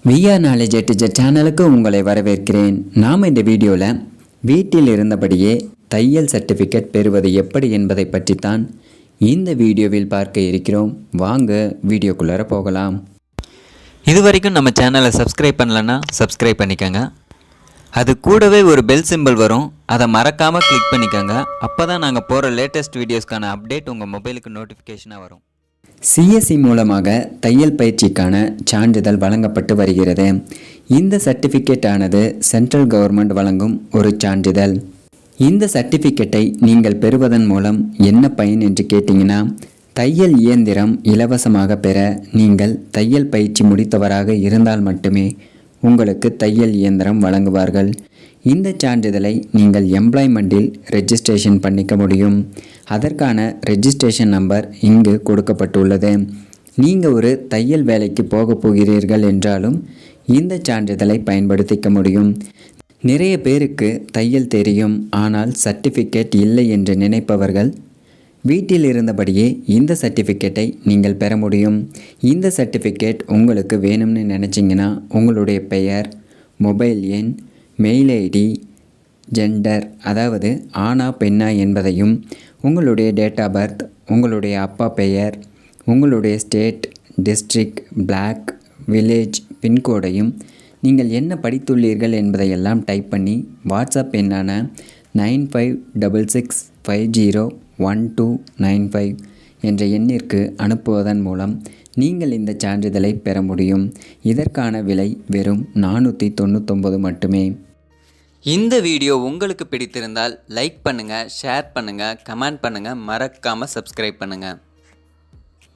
VR knowledge teacher சேனலுக்கு உங்களை வரவேற்கிறேன். நாம் இந்த வீடியோவில் வீட்டில் இருந்தபடியே தையல் சர்டிஃபிகேட் பெறுவது எப்படி என்பதை பற்றித்தான் இந்த வீடியோவில் பார்க்க இருக்கிறோம். வாங்க வீடியோக்குள்ளார போகலாம். இது வரைக்கும் நம்ம சேனலை சப்ஸ்கிரைப் பண்ணலன்னா சப்ஸ்கிரைப் பண்ணிக்கோங்க. அது கூடவே ஒரு பெல் சிம்பிள் வரும், அதை மறக்காமல் கிளிக் பண்ணிக்கோங்க. அப்போ தான் நாங்கள் போகிற லேட்டஸ்ட் வீடியோஸ்க்கான அப்டேட் உங்கள் மொபைலுக்கு நோட்டிஃபிகேஷனாக வரும். சிஎஸ்சி மூலமாக தையல் பயிற்சிக்கான சான்றிதழ் வழங்கப்பட்டு வருகிறது. இந்த சர்டிஃபிகேட் ஆனது சென்ட்ரல் கவர்மெண்ட் வழங்கும் ஒரு சான்றிதழ். இந்த சர்டிஃபிகேட்டை நீங்கள் பெறுவதன் மூலம் என்ன பயன் என்று கேட்டிங்கன்னா, தையல் இயந்திரம் இலவசமாக பெற நீங்கள் தையல் பயிற்சி முடித்தவராக இருந்தால் மட்டுமே உங்களுக்கு தையல் இயந்திரம் வழங்குவார்கள். இந்த சான்றிதழை நீங்கள் எம்ப்ளாய்மெண்ட்டில் ரெஜிஸ்ட்ரேஷன் பண்ணிக்க முடியும். அதற்கான ரெஜிஸ்ட்ரேஷன் நம்பர் இங்கு கொடுக்கப்பட்டுள்ளது. நீங்கள் ஒரு தையல் வேலைக்கு போக போகிறீர்கள் என்றாலும் இந்த சான்றிதழை பயன்படுத்திக்க முடியும். நிறைய பேருக்கு தையல் தெரியும், ஆனால் சர்டிஃபிகேட் இல்லை என்று நினைப்பவர்கள் வீட்டில் இருந்தபடியே இந்த சர்டிஃபிகேட்டை நீங்கள் பெற முடியும். இந்த சர்டிஃபிகேட் உங்களுக்கு வேணும்னு நினச்சிங்கன்னா உங்களுடைய பெயர், மொபைல் எண், மெயில் ஐடி, ஜெண்டர் அதாவது ஆணா பெண்ணா என்பதையும், உங்களுடைய டேட் ஆஃப் பர்த், உங்களுடைய அப்பா பெயர், உங்களுடைய ஸ்டேட், டிஸ்ட்ரிக்ட், பிளாக், வில்லேஜ், பின்கோடையும், நீங்கள் என்ன படித்துள்ளீர்கள் என்பதையெல்லாம் டைப் பண்ணி வாட்ஸ்அப் எண்ணான 9566501295 என்ற எண்ணிற்கு அனுப்புவதன் மூலம் நீங்கள் இந்த சான்றிதழை பெற முடியும். இதற்கான விலை வெறும் 499 மட்டுமே. இந்த வீடியோ உங்களுக்கு பிடித்திருந்தால் லைக் பண்ணுங்கள், ஷேர் பண்ணுங்கள், கமெண்ட் பண்ணுங்கள், மறக்காமல் சப்ஸ்கிரைப் பண்ணுங்கள்.